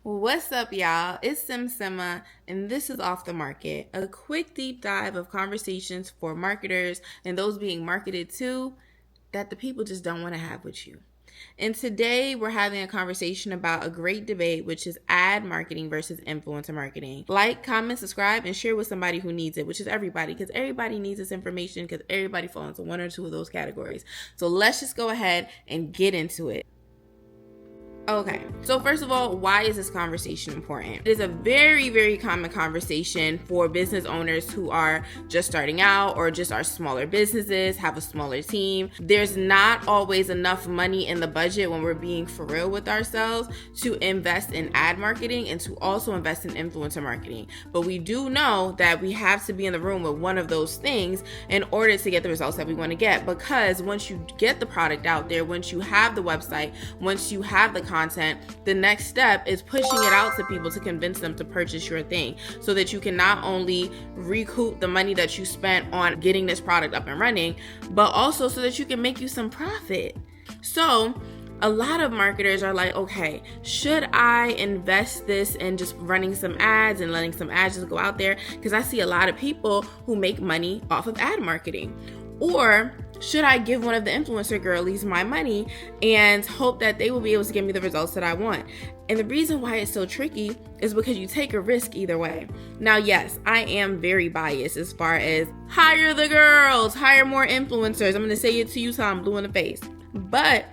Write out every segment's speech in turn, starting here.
What's up, y'all? It's Sima, and this is Off the Market, a quick deep dive of conversations for marketers and those being marketed to that the people just don't want to have with you. And today we're having a conversation about a great debate, which is ad marketing versus influencer marketing. Like, comment, subscribe, and share with somebody who needs it, which is everybody, because everybody needs this information because everybody falls into one or two of those categories. So let's just go ahead and get into it. Okay, so first of all, why is this conversation important? It is a very, very common conversation for business owners who are just starting out or just are smaller businesses, have a smaller team. There's not always enough money in the budget when we're being for real with ourselves to invest in ad marketing and to also invest in influencer marketing. But we do know that we have to be in the room with one of those things in order to get the results that we want to get, because once you get the product out there, once you have the website, once you have the content, the next step is pushing it out to people to convince them to purchase your thing so that you can not only recoup the money that you spent on getting this product up and running, but also so that you can make you some profit. So a lot of marketers are like, okay, should I invest this in just running some ads and letting some ads just go out there? Because I see a lot of people who make money off of ad marketing. Or should I give one of the influencer girlies my money and hope that they will be able to give me the results that I want? And the reason why it's so tricky is because you take a risk either way. Now, yes, I am very biased as far as hire the girls, hire more influencers. I'm going to say it to you till I'm blue in the face. But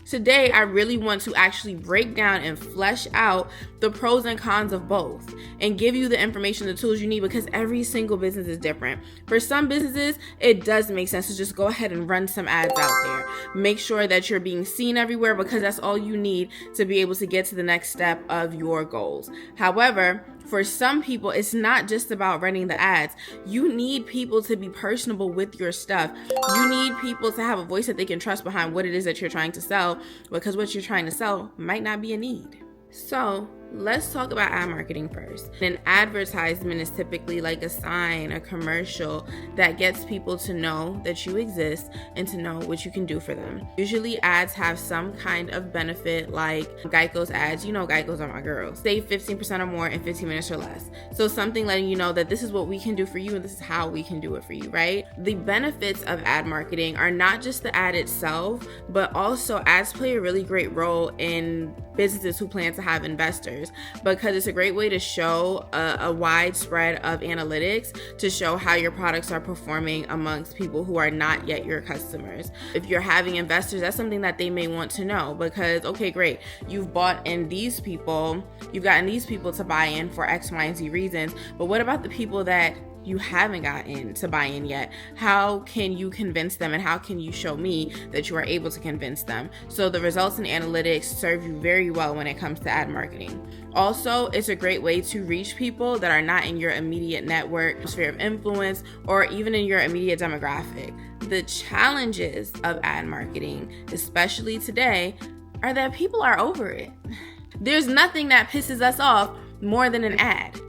today, I really want to actually break down and flesh out the pros and cons of both and give you the information, the tools you need, because every single business is different. For some businesses, it does make sense to just go ahead and run some ads out there. Make sure that you're being seen everywhere, because that's all you need to be able to get to the next step of your goals. However, for some people, it's not just about running the ads. You need people to be personable with your stuff. You need people to have a voice that they can trust behind what it is that you're trying to sell, because what you're trying to sell might not be a need. So let's talk about ad marketing first. An advertisement is typically like a sign, a commercial that gets people to know that you exist and to know what you can do for them. Usually ads have some kind of benefit, like Geico's ads. You know Geico's are my girls. Save 15% or more in 15 minutes or less. So something letting you know that this is what we can do for you and this is how we can do it for you, right? The benefits of ad marketing are not just the ad itself, but also ads play a really great role in businesses who plan to have investors, because it's a great way to show a wide spread of analytics to show how your products are performing amongst people who are not yet your customers. If you're having investors, that's something that they may want to know, because, okay, great, you've bought in these people, you've gotten these people to buy in for X, Y, and Z reasons, but what about the people that you haven't gotten to buy in yet? How can you convince them, and how can you show me that you are able to convince them? So the results in analytics serve you very well when it comes to ad marketing. Also, it's a great way to reach people that are not in your immediate network, sphere of influence, or even in your immediate demographic. The challenges of ad marketing, especially today, are that people are over it. There's nothing that pisses us off more than an ad.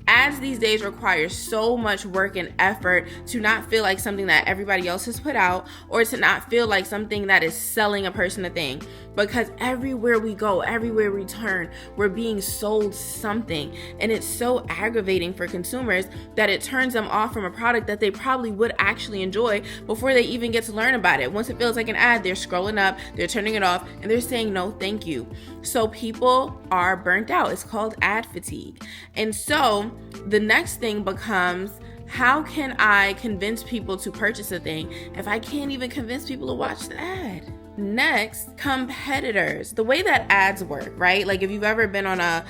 Ads these days require so much work and effort to not feel like something that everybody else has put out, or to not feel like something that is selling a person a thing. Because everywhere we go, everywhere we turn, we're being sold something. And it's so aggravating for consumers that it turns them off from a product that they probably would actually enjoy before they even get to learn about it. Once it feels like an ad, they're scrolling up, they're turning it off, and they're saying no, thank you. So people are burnt out. It's called ad fatigue. And so the next thing becomes, how can I convince people to purchase a thing if I can't even convince people to watch the ad? Next, competitors. The way that ads work, right? Like if you've ever been on a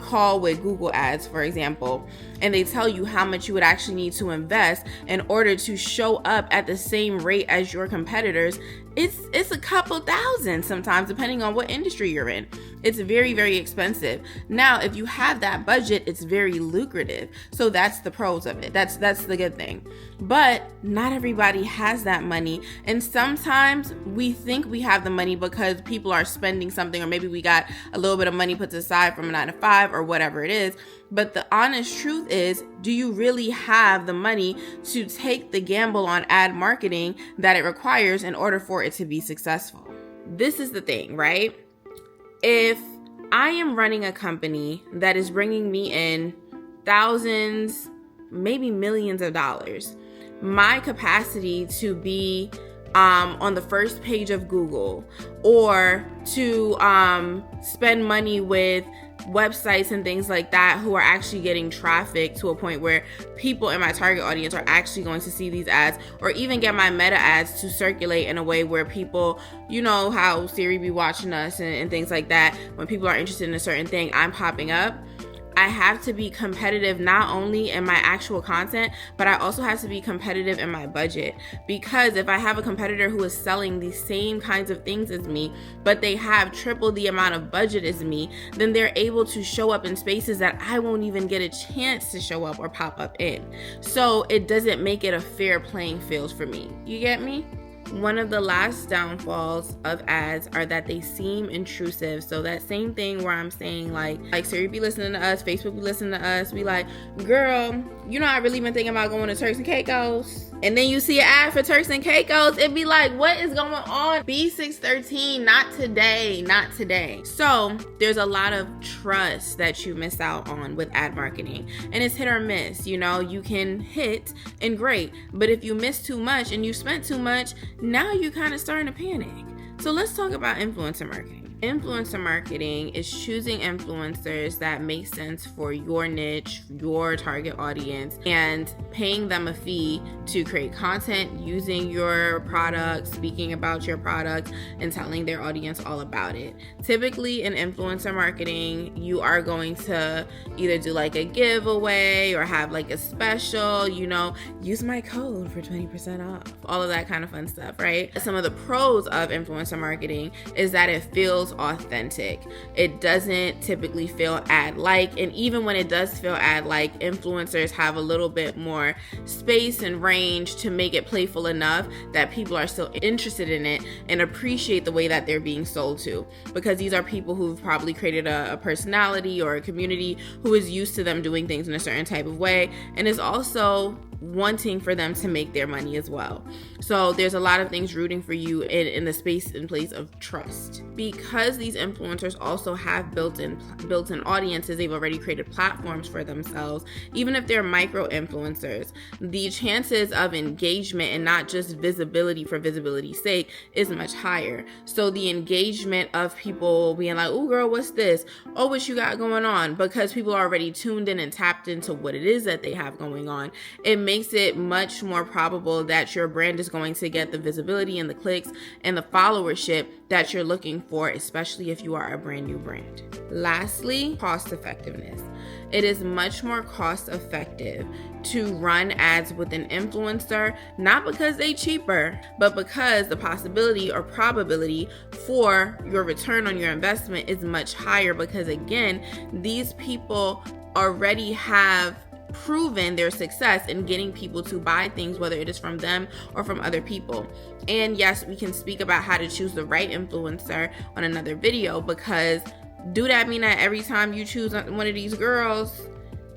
call with Google Ads, for example, and they tell you how much you would actually need to invest in order to show up at the same rate as your competitors, it's a couple thousand sometimes, depending on what industry you're in. It's very, very expensive. Now, if you have that budget, it's very lucrative. So that's the pros of it. That's the good thing. But not everybody has that money. And sometimes we think we have the money because people are spending something, or maybe we got a little bit of money put aside from a 9-to-5 or whatever it is. But the honest truth is, do you really have the money to take the gamble on ad marketing that it requires in order for it to be successful? This is the thing, right? If I am running a company that is bringing me in thousands, maybe millions of dollars. My capacity to be on the first page of Google, or to spend money with websites and things like that who are actually getting traffic to a point where people in my target audience are actually going to see these ads, or even get my meta ads to circulate in a way where people, you know how Siri be watching us and things like that, when people are interested in a certain thing, I'm popping up. I have to be competitive not only in my actual content, but I also have to be competitive in my budget. Because if I have a competitor who is selling the same kinds of things as me, but they have triple the amount of budget as me, then they're able to show up in spaces that I won't even get a chance to show up or pop up in. So it doesn't make it a fair playing field for me. You get me? One of the last downfalls of ads are that they seem intrusive. So that same thing where I'm saying like Siri be listening to us, Facebook be listening to us, be like, girl, you know, I really been thinking about going to Turks and Caicos. And then you see an ad for Turks and Caicos, it'd be like, what is going on? B613, not today, not today. So there's a lot of trust that you miss out on with ad marketing. And it's hit or miss, you know, you can hit and great. But if you miss too much and you spent too much, now you're kind of starting to panic. So let's talk about influencer marketing. Influencer marketing is choosing influencers that make sense for your niche, your target audience, and paying them a fee to create content using your product, speaking about your product, and telling their audience all about it. Typically in influencer marketing, you are going to either do like a giveaway or have like a special, you know, use my code for 20% off, all of that kind of fun stuff, right? Some of the pros of influencer marketing is that it feels authentic. It doesn't typically feel ad-like, and even when it does feel ad-like, influencers have a little bit more space and range to make it playful enough that people are still interested in it and appreciate the way that they're being sold to, because these are people who've probably created a personality or a community who is used to them doing things in a certain type of way and is also wanting for them to make their money as well. So there's a lot of things rooting for you in the space and place of trust. Because these influencers also have built-in audiences, they've already created platforms for themselves. Even if they're micro influencers, the chances of engagement and not just visibility for visibility's sake is much higher. So the engagement of people being like, oh girl, what's this? Oh, what you got going on? Because people are already tuned in and tapped into what it is that they have going on. It makes it much more probable that your brand is going to get the visibility and the clicks and the followership that you're looking for, especially if you are a brand new brand. Lastly, cost effectiveness. It is much more cost effective to run ads with an influencer, not because they're cheaper, but because the possibility or probability for your return on your investment is much higher, because again, these people already have proven their success in getting people to buy things, whether it is from them or from other people. And yes, we can speak about how to choose the right influencer on another video, because do that mean that every time you choose one of these girls,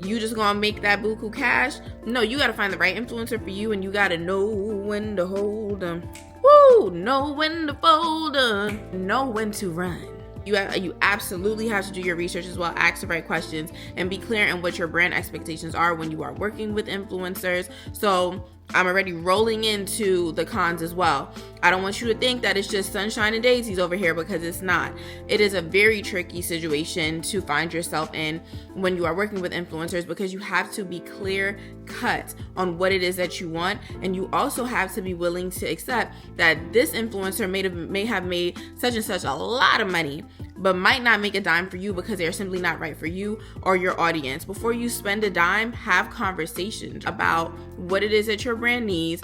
you just gonna make that buku cash? No, you gotta find the right influencer for you, and you gotta know when to hold them. Woo! Know when to fold them. Know when to run. You absolutely have to do your research as well, ask the right questions, and be clear in what your brand expectations are when you are working with influencers. So I'm already rolling into the cons as well. I don't want you to think that it's just sunshine and daisies over here, because it's not. It is a very tricky situation to find yourself in when you are working with influencers, because you have to be clear cut on what it is that you want, and you also have to be willing to accept that this influencer may have made such and such a lot of money, but might not make a dime for you because they're simply not right for you or your audience. Before you spend a dime, have conversations about what it is that your brand needs.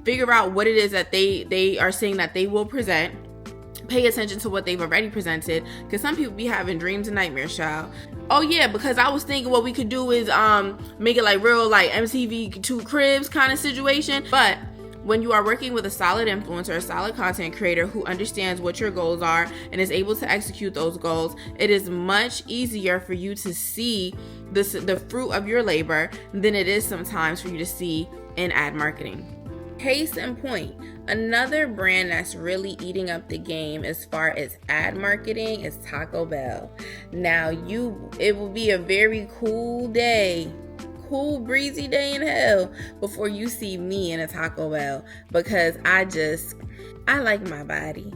Figure out what it is that they are saying that they will present. Pay attention to what they've already presented, because some people be having dreams and nightmares, child. Oh yeah, because I was thinking what we could do is make it like real like MTV Two Cribs kind of situation. But when you are working with a solid influencer, a solid content creator who understands what your goals are and is able to execute those goals, it is much easier for you to see the fruit of your labor than it is sometimes for you to see in ad marketing. Case in point, another brand that's really eating up the game as far as ad marketing is Taco Bell. Now, it will be a very cool breezy day in hell before you see me in a Taco Bell, because I like my body,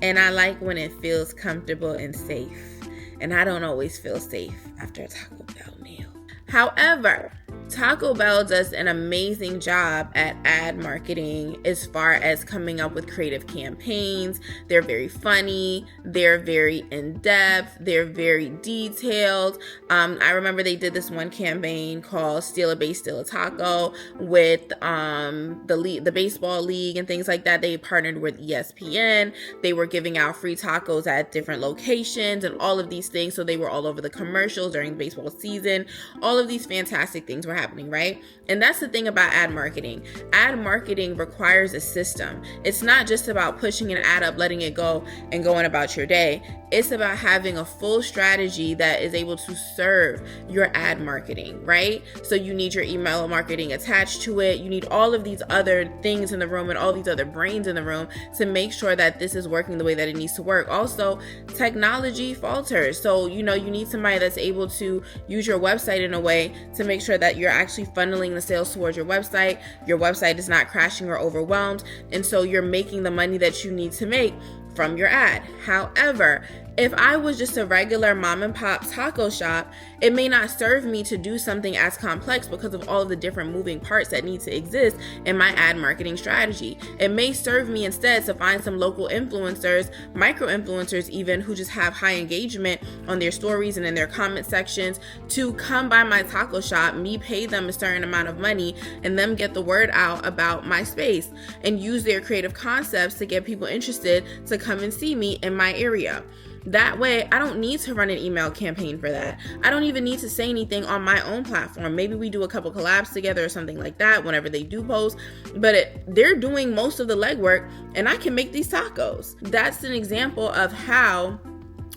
and I like when it feels comfortable and safe, and I don't always feel safe after a Taco Bell meal. However, Taco Bell does an amazing job at ad marketing as far as coming up with creative campaigns. They're very funny. They're very in-depth. They're very detailed. I remember they did this one campaign called Steal a Base, Steal a Taco with the baseball league and things like that. They partnered with ESPN. They were giving out free tacos at different locations and all of these things. So they were all over the commercials during the baseball season. All of these fantastic things were happening, right? And that's the thing about ad marketing. Ad marketing requires a system. It's not just about pushing an ad up, letting it go, and going about your day. It's about having a full strategy that is able to serve your ad marketing, right? So you need your email marketing attached to it. You need all of these other things in the room and all these other brains in the room to make sure that this is working the way that it needs to work. Also, technology falters. So, you need somebody that's able to use your website in a way to make sure that you're actually funneling the sales towards your website. Your website is not crashing or overwhelmed. And so you're making the money that you need to make from your ad. However, if I was just a regular mom and pop taco shop, it may not serve me to do something as complex because of all of the different moving parts that need to exist in my ad marketing strategy. It may serve me instead to find some local influencers, micro influencers even, who just have high engagement on their stories and in their comment sections to come by my taco shop, me pay them a certain amount of money, and them get the word out about my space and use their creative concepts to get people interested to come and see me in my area. That way, I don't need to run an email campaign for that. I don't even need to say anything on my own platform. Maybe we do a couple collabs together or something like that whenever they do post, but they're doing most of the legwork and I can make these tacos. That's an example of how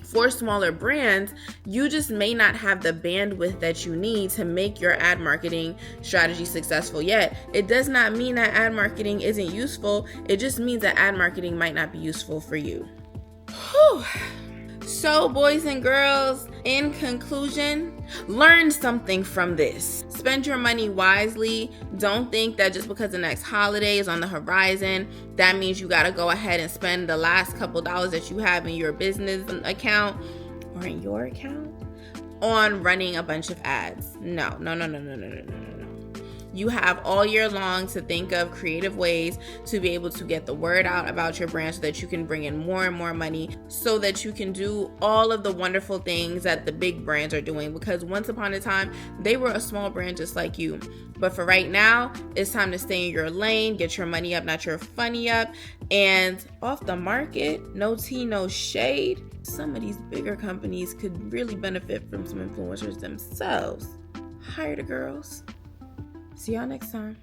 for smaller brands, you just may not have the bandwidth that you need to make your ad marketing strategy successful yet. It does not mean that ad marketing isn't useful. It just means that ad marketing might not be useful for you. Whew. So, boys and girls, in conclusion, learn something from this. Spend your money wisely. Don't think that just because the next holiday is on the horizon, that means you got to go ahead and spend the last couple dollars that you have in your business account or in your account on running a bunch of ads. No. You have all year long to think of creative ways to be able to get the word out about your brand so that you can bring in more and more money, so that you can do all of the wonderful things that the big brands are doing, because once upon a time, they were a small brand just like you. But for right now, it's time to stay in your lane, get your money up, not your funny up, and off the market, no tea, no shade. Some of these bigger companies could really benefit from some influencers themselves. Hire the girls. See y'all next time.